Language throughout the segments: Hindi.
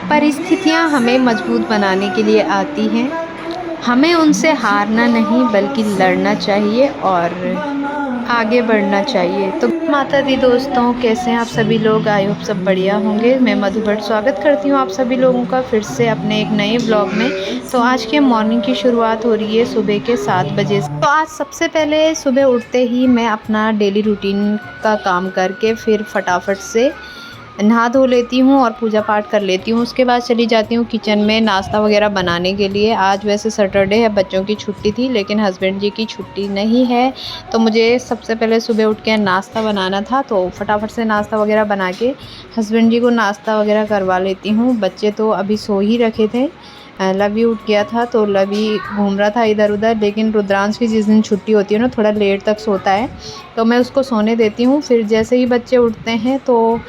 परिस्थितियाँ हमें मजबूत बनाने के लिए आती हैं। हमें उनसे हारना नहीं बल्कि लड़ना चाहिए और आगे बढ़ना चाहिए। तो माता दी दोस्तों, कैसे हैं आप सभी लोग? आई होप सब बढ़िया होंगे। मैं मधु भट्ट स्वागत करती हूँ आप सभी लोगों का फिर से अपने एक नए ब्लॉग में। तो आज के मॉर्निंग की शुरुआत हो रही है सुबह के 7 बजे से। तो आज सबसे पहले सुबह उठते ही मैं अपना डेली रूटीन का काम करके फिर फटाफट से नहा धो लेती हूँ और पूजा पाठ कर लेती हूँ। उसके बाद चली जाती हूँ किचन में नाश्ता वगैरह बनाने के लिए। आज वैसे सैटरडे है, बच्चों की छुट्टी थी, लेकिन हस्बैंड जी की छुट्टी नहीं है, तो मुझे सबसे पहले सुबह उठ के नाश्ता बनाना था। तो फटाफट से नाश्ता वगैरह बना के हस्बैंड जी को नाश्ता वगैरह करवा लेती हूँ। बच्चे तो अभी सो ही रखे थे। लवी उठ गया था तो लवी घूम रहा था इधर उधर, लेकिन रुद्रांश की जिस दिन छुट्टी होती है ना, थोड़ा लेट तक सोता है, तो मैं उसको सोने देती हूँ। फिर जैसे ही बच्चे उठते हैं तो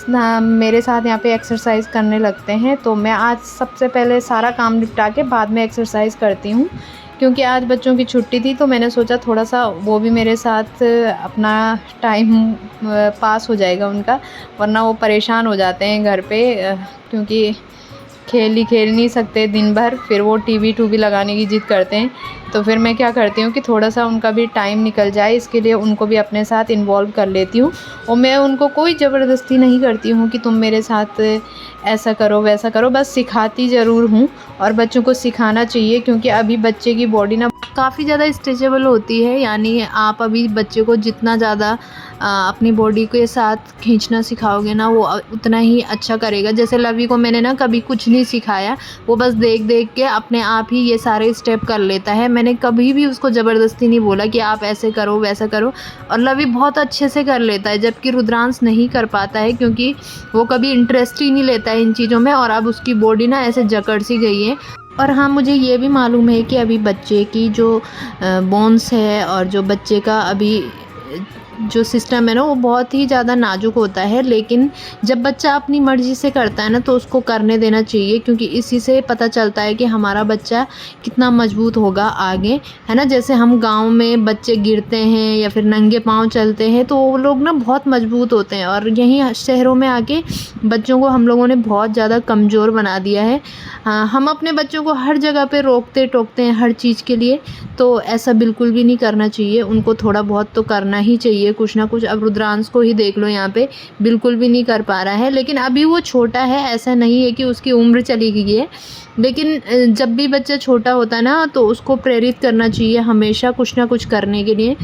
मेरे साथ यहाँ पे एक्सरसाइज करने लगते हैं। तो मैं आज सबसे पहले सारा काम निपटा के बाद में एक्सरसाइज करती हूँ, क्योंकि आज बच्चों की छुट्टी थी, तो मैंने सोचा थोड़ा सा वो भी मेरे साथ अपना टाइम पास हो जाएगा उनका, वरना वो परेशान हो जाते हैं घर पे, क्योंकि खेल नहीं सकते दिन भर, फिर वो टीवी टूवी लगाने की ज़िद करते हैं। तो फिर मैं क्या करती हूँ कि थोड़ा सा उनका भी टाइम निकल जाए, इसके लिए उनको भी अपने साथ इन्वॉल्व कर लेती हूँ। और मैं उनको कोई ज़बरदस्ती नहीं करती हूँ कि तुम मेरे साथ ऐसा करो वैसा करो, बस सिखाती ज़रूर हूँ। और बच्चों को सिखाना चाहिए, क्योंकि अभी बच्चे की बॉडी ना काफ़ी ज़्यादा स्ट्रेचेबल होती है। यानी आप अभी बच्चे को जितना ज़्यादा अपनी बॉडी के साथ खींचना सिखाओगे ना, वो उतना ही अच्छा करेगा। जैसे लवी को मैंने ना कभी कुछ नहीं सिखाया, वो बस देख देख के अपने आप ही ये सारे स्टेप कर लेता है। मैंने कभी भी उसको ज़बरदस्ती नहीं बोला कि आप ऐसे करो वैसा करो, और लवी बहुत अच्छे से कर लेता है, जबकि रुद्रांश नहीं कर पाता है, क्योंकि वो कभी इंटरेस्ट ही नहीं लेता है इन चीज़ों में। और अब उसकी बॉडी ना ऐसे जकड़ सी गई है। और हाँ, मुझे ये भी मालूम है कि अभी बच्चे की जो बोन्स है और जो बच्चे का अभी जो सिस्टम है ना, वो बहुत ही ज़्यादा नाजुक होता है। लेकिन जब बच्चा अपनी मर्ज़ी से करता है ना, तो उसको करने देना चाहिए, क्योंकि इसी से पता चलता है कि हमारा बच्चा कितना मजबूत होगा आगे, है ना। जैसे हम गांव में बच्चे गिरते हैं या फिर नंगे पाँव चलते हैं, तो वो लोग ना बहुत मजबूत होते हैं, और यहीं शहरों में आके बच्चों को हम लोगों ने बहुत ज़्यादा कमज़ोर बना दिया है। हम अपने बच्चों को हर जगह पे रोकते टोकते हैं हर चीज़ के लिए, तो ऐसा बिल्कुल भी नहीं करना चाहिए। उनको थोड़ा बहुत तो करना ही चाहिए, कुछ ना कुछ। अब रुद्रांश को ही देख लो, यहाँ पे बिल्कुल भी नहीं कर पा रहा है, लेकिन अभी वो छोटा है, ऐसा नहीं है कि उसकी उम्र चली गई है। लेकिन जब भी बच्चा छोटा होता है ना, तो उसको प्रेरित करना चाहिए हमेशा कुछ ना कुछ करने के लिए,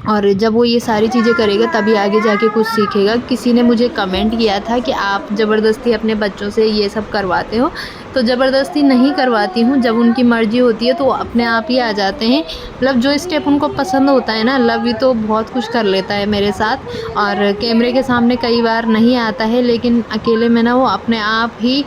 और जब वो ये सारी चीज़ें करेगा तभी आगे जाके कुछ सीखेगा। किसी ने मुझे कमेंट किया था कि आप ज़बरदस्ती अपने बच्चों से ये सब करवाते हो, तो ज़बरदस्ती नहीं करवाती हूँ। जब उनकी मर्ज़ी होती है तो वो अपने आप ही आ जाते हैं। मतलब जो स्टेप उनको पसंद होता है ना, लवी तो बहुत कुछ कर लेता है मेरे साथ, और कैमरे के सामने कई बार नहीं आता है, लेकिन अकेले में ना वो अपने आप ही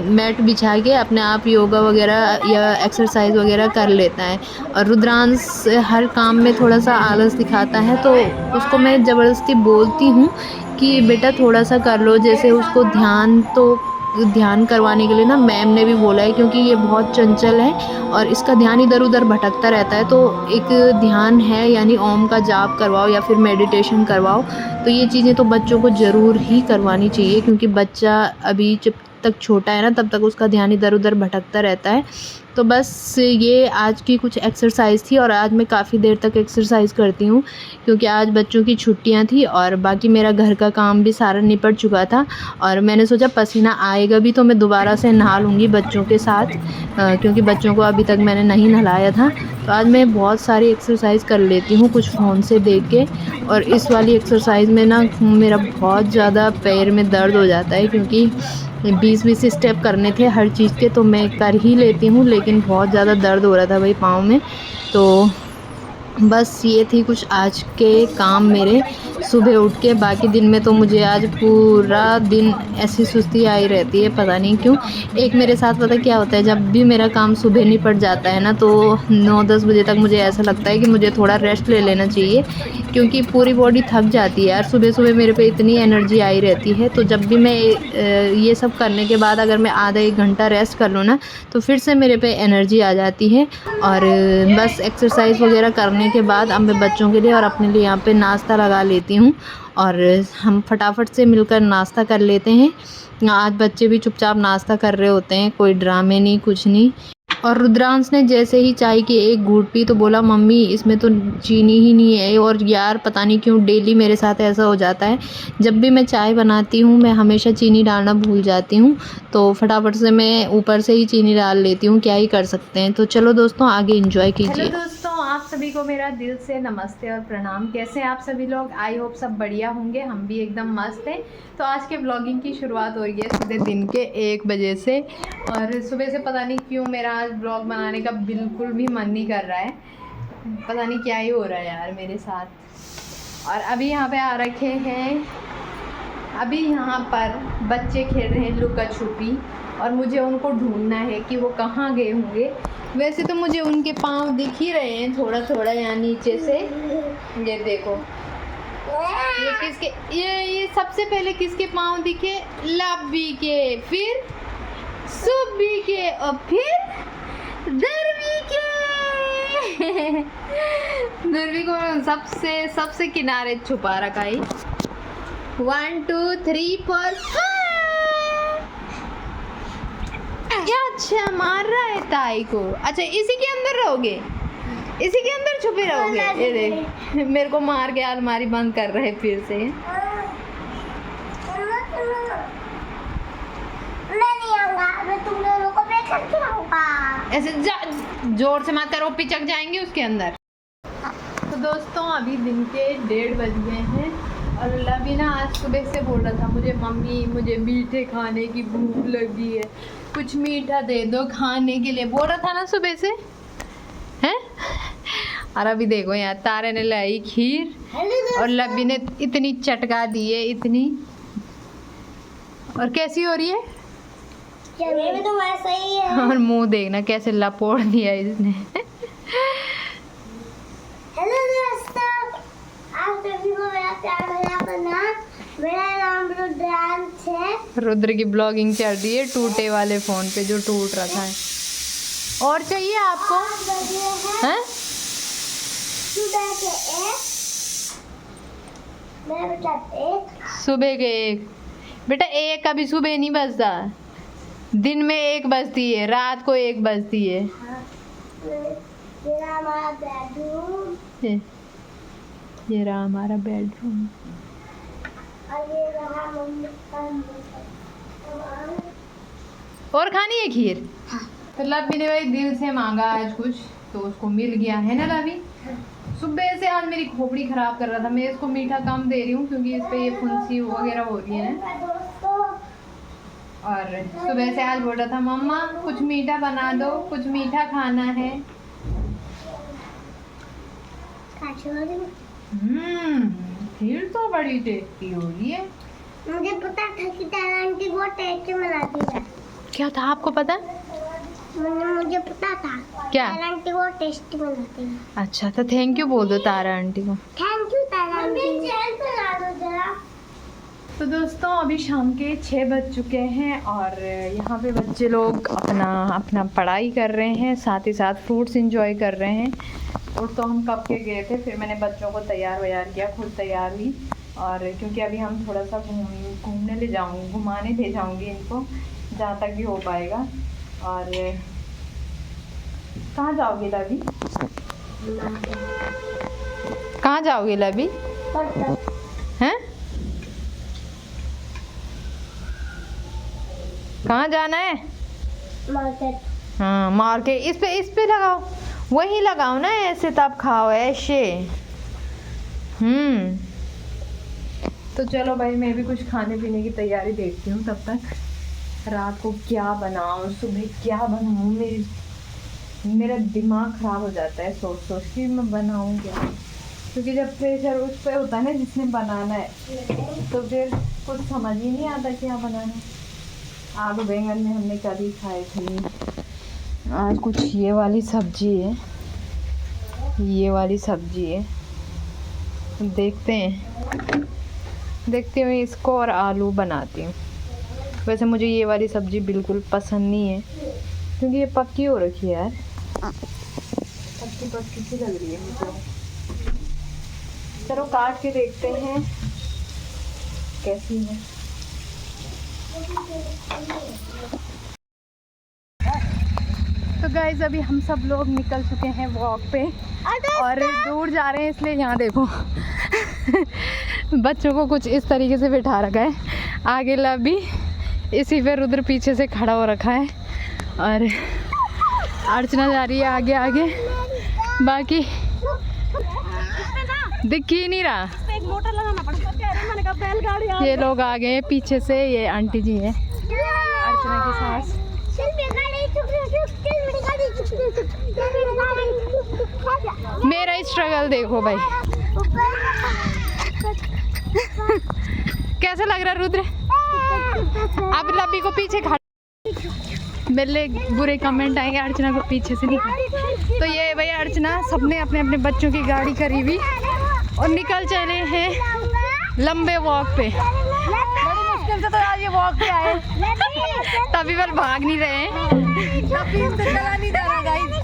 मैट बिछा के अपने आप योगा वगैरह या एक्सरसाइज वगैरह कर लेता है। और रुद्रांश हर काम में थोड़ा सा आलस दिखाता है, तो उसको मैं ज़बरदस्ती बोलती हूँ कि बेटा थोड़ा सा कर लो। जैसे उसको ध्यान करवाने के लिए ना मैम ने भी बोला है, क्योंकि ये बहुत चंचल है और इसका ध्यान इधर उधर भटकता रहता है। तो एक ध्यान है, यानी ओम का जाप करवाओ या फिर मेडिटेशन करवाओ। तो ये चीज़ें तो बच्चों को ज़रूर ही करवानी चाहिए, क्योंकि बच्चा अभी जब तक छोटा है ना, तब तक उसका ध्यान इधर उधर भटकता रहता है। तो बस ये आज की कुछ एक्सरसाइज थी, और आज मैं काफ़ी देर तक एक्सरसाइज करती हूँ, क्योंकि आज बच्चों की छुट्टियाँ थी और बाकी मेरा घर का काम भी सारा निपट चुका था। और मैंने सोचा पसीना आएगा भी तो मैं दोबारा से नहा लूँगी बच्चों के साथ, क्योंकि बच्चों को अभी तक मैंने नहीं नहलाया था। तो आज मैं बहुत सारी एक्सरसाइज कर लेती हूँ कुछ फ़ोन से देख के। और इस वाली एक्सरसाइज में ना मेरा बहुत ज़्यादा पैर में दर्द हो जाता है, क्योंकि 20-20 स्टेप करने थे हर चीज़ के, तो मैं कर ही लेती हूँ, लेकिन बहुत ज़्यादा दर्द हो रहा था भाई पाँव में। तो बस ये थी कुछ आज के काम मेरे सुबह उठ के। बाकी दिन में तो मुझे आज पूरा दिन ऐसी सुस्ती आई रहती है, पता नहीं क्यों। एक मेरे साथ पता क्या होता है, जब भी मेरा काम सुबह निपट जाता है ना, तो 9-10 बजे तक मुझे ऐसा लगता है कि मुझे थोड़ा रेस्ट ले लेना चाहिए, क्योंकि पूरी बॉडी थक जाती है यार। सुबह सुबह मेरे पे इतनी एनर्जी आई रहती है, तो जब भी मैं ये सब करने के बाद अगर मैं आधा 1 घंटा रेस्ट कर लूँ ना, तो फिर से मेरे पे एनर्जी आ जाती है। और बस एक्सरसाइज वगैरह करने के बाद अब मैं बच्चों के लिए और अपने लिए यहाँ पे नाश्ता लगा लेती हूँ, और हम फटाफट से मिलकर नाश्ता कर लेते हैं। आज बच्चे भी चुपचाप नाश्ता कर रहे होते हैं, कोई ड्रामे नहीं, कुछ नहीं। और रुद्रांश ने जैसे ही चाय की एक घूंट पी तो बोला, मम्मी इसमें तो चीनी ही नहीं है। और यार पता नहीं क्यों डेली मेरे साथ ऐसा हो जाता है, जब भी मैं चाय बनाती हूँ मैं हमेशा चीनी डालना भूल जाती हूँ, तो फटाफट से मैं ऊपर से ही चीनी डाल लेती हूँ, क्या ही कर सकते हैं। तो चलो दोस्तों आगे एंजॉय कीजिए। हेलो दोस्तों, आप सभी को मेरा दिल से नमस्ते और प्रणाम। कैसे हैं आप सभी लोग? आई होप सब बढ़िया होंगे, हम भी एकदम मस्त हैं। तो आज के ब्लॉगिंग की शुरुआत हो रही है सुबह दिन के 1 बजे से, और सुबह से पता नहीं क्यों मेरा आज ब्लॉग बनाने का बिल्कुल भी मन नहीं कर रहा है। पता नहीं क्या ही हो रहा है यार मेरे साथ। और अभी यहाँ पे आ रखे हैं, अभी यहाँ पर बच्चे खेल रहे हैं लुका छुपी, और मुझे उनको ढूंढना है कि वो कहाँ गए होंगे। वैसे तो मुझे उनके पाँव दिख ही रहे हैं थोड़ा थोड़ा यहाँ नीचे से। ये देखो, ये किसके, ये सबसे पहले किसके पाँव दिखे? लब्बी के, फिर सुब्बी के, और फिर धरवी के। धरवी को सबसे किनारे छुपा रखा है। 1 2 3 4 अच्छा मार रहा है ताई को। अच्छा इसी के अंदर रहोगे, इसी के अंदर छुपे रहोगे। ये देख मेरे को मार के अलमारी बंद कर रहे फिर से। ऐसे जोर से मत करो, पिचक जाएंगे उसके अंदर। तो दोस्तों अभी दिन के 1:30 बज गए हैं, और लवी ना आज सुबह से बोल रहा था, मुझे मम्मी मुझे मीठे खाने की भूख लगी है, कुछ मीठा दे दो खाने के लिए, बोल रहा था ना सुबह से हैं। और अभी देखो यहाँ तारे ने लाई खीर और लवी ने इतनी चटका दी है, इतनी। और कैसी हो रही है? भी तो वैसा ही है। और मुंह देखना कैसे लपोड़ दिया इसने। हेलो दोस्तों, आप सभी को मेरा प्यार भरा प्रणाम। मेरा नाम रुद्रांश है। रुद्र की ब्लॉगिंग चल रही है टूटे वाले फोन पे, जो टूट रखा है। और चाहिए आपको? हैं? सुबह के 1 बेटा, 1 अभी सुबह नहीं बजता, दिन में 1 बजती है, रात को 1 बजती है। ये रहा हमारा बेडरूम, और खानी है खीर? तो लवी ने भाई दिल से मांगा आज कुछ, तो उसको मिल गया है ना लवी। सुबह से आज मेरी खोपड़ी खराब कर रहा था, मैं इसको मीठा कम दे रही हूँ क्योंकि इस पे ये फुंसी वगैरह हो रही है। और सुबह से आज बोल रहा था, मम्मा कुछ मीठा बना दो, कुछ मीठा खाना है। खीर तो बड़ी टेस्टी हो रही है। मुझे पता था कि तारा आंटी बहुत टेस्टी बनाती है। क्या था आपको पता? मुझे पता था क्या, तारा आंटी बहुत टेस्टी बनाती है। अच्छा तो थैंक यू बोल दो तारा आंटी को। Thank you Tara aunty. तो दोस्तों अभी शाम के 6 बज चुके हैं, और यहाँ पे बच्चे लोग अपना पढ़ाई कर रहे हैं, साथ ही साथ फ्रूट्स एंजॉय कर रहे हैं। और तो हम कब के गए थे, फिर मैंने बच्चों को तैयार किया, खुद तैयार हुई। और क्योंकि अभी हम थोड़ा सा घुमाने ले जाऊंगी इनको, जहाँ तक भी हो पाएगा। और कहाँ जाओगे लवी? कहाँ जाओगे लवी? हैं? कहाँ जाना है? मार्केट। हाँ मार्केट। इस पे लगाओ, वही लगाओ ना, ऐसे तब खाओ ऐसे। तो चलो भाई मैं भी कुछ खाने पीने की तैयारी देखती हूँ। तब तक रात को क्या बनाऊँ, सुबह क्या बनाऊँ, मेरा दिमाग ख़राब हो जाता है सोच के मैं बनाऊँ क्या। क्योंकि जब प्रेशर उस पर होता है ना जिसने बनाना है, तो फिर कुछ समझ ही नहीं आता क्या बनाना है। आलू बैंगन में हमने कभी खाए थे, आज कुछ ये वाली सब्जी है, ये वाली सब्जी है। देखते हुए इसको और आलू बनाती हूँ। वैसे मुझे ये वाली सब्ज़ी बिल्कुल पसंद नहीं है क्योंकि ये पक्की हो रखी है यार, पक्की सी लग रही है मुझे। चलो काट के देखते हैं कैसी है। तो गाइस अभी हम सब लोग निकल चुके हैं वॉक पे और दूर जा रहे हैं, इसलिए यहाँ देखो बच्चों को कुछ इस तरीके से बिठा रखा है, आगे लबी इसी पे रुद्र पीछे से खड़ा हो रखा है और अर्चना जा रही है आगे आगे, बाकी दिख ही नहीं रहा। ये लोग आ गए पीछे से, ये आंटी जी है अर्चना की सास। मेरा स्ट्रगल देखो भाई कैसा लग रहा रुद्र। अब लब्बी को पीछे खा, मेरे बुरे कमेंट आएंगे अर्चना को पीछे से नहीं। तो ये भाई अर्चना सबने अपने अपने बच्चों की गाड़ी करी हुई और निकल चले हैं लंबे वॉक पे। बड़ी मुश्किल से तो आज ये वॉक पे आए, तभी वह भाग नहीं रहे हैं, चला नहीं जा रहा गाइस।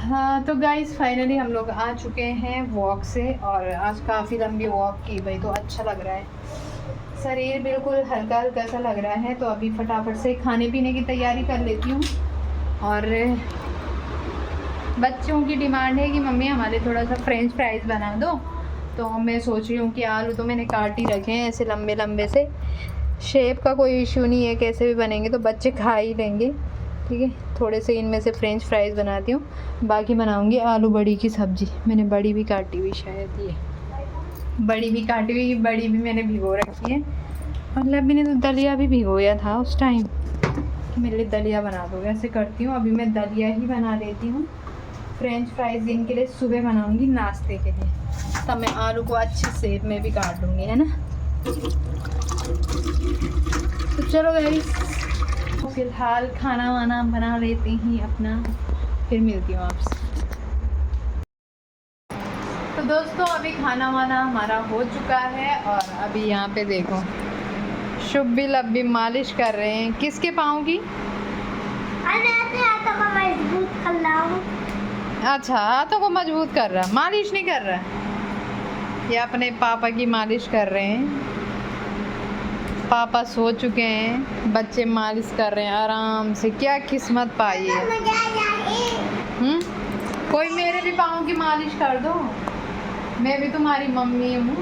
हाँ तो गाइस फाइनली हम लोग आ चुके हैं वॉक से और आज काफ़ी लंबी वॉक की भाई, तो अच्छा लग रहा है, शरीर बिल्कुल हल्का हल्का सा लग रहा है। तो अभी फटाफट से खाने पीने की तैयारी कर लेती हूँ। और बच्चों की डिमांड है कि मम्मी हमारे थोड़ा सा फ्रेंच फ्राइज़ बना दो, तो मैं सोच रही हूँ कि आलू तो मैंने काट ही रखे हैं ऐसे लंबे लंबे से, शेप का कोई इशू नहीं है, कैसे भी बनेंगे तो बच्चे खा ही लेंगे। ठीक है, थोड़े से इनमें से फ्रेंच फ्राइज़ बनाती हूँ, बाकी बनाऊँगी आलू बड़ी की सब्ज़ी। मैंने बड़ी भी काटी हुई, शायद ये बड़ी भी काटी हुई, बड़ी भी मैंने भिगो रखी है। और लब्बी ने तो दलिया भी भिगोया था उस टाइम कि मेरे लिए दलिया बना दो। ऐसे करती हूँ, अभी मैं दलिया ही बना देती हूँ। फ्रेंच फ्राइज़ इनके लिए सुबह बनाऊँगी नाश्ते के लिए, तब मैं आलू को अच्छे शेप में भी काट लूँगी, है ना। तो चलो गाइस फिलहाल खाना वाना बना लेते ही अपना, फिर मिलती हूँ आपसे। तो दोस्तों अभी खाना वाना हमारा हो चुका है और अभी यहाँ पे देखो शुभी लब्बी मालिश कर रहे हैं, किसके पाँव की? अच्छा हाथों को मजबूत कर रहा, मालिश नहीं कर रहा। ये अपने पापा की मालिश कर रहे हैं। पापा सो चुके हैं, बच्चे मालिश कर रहे हैं आराम से। क्या किस्मत पाई है। कोई मेरे भी पाँव की मालिश कर दो, मैं भी तुम्हारी मम्मी हूँ।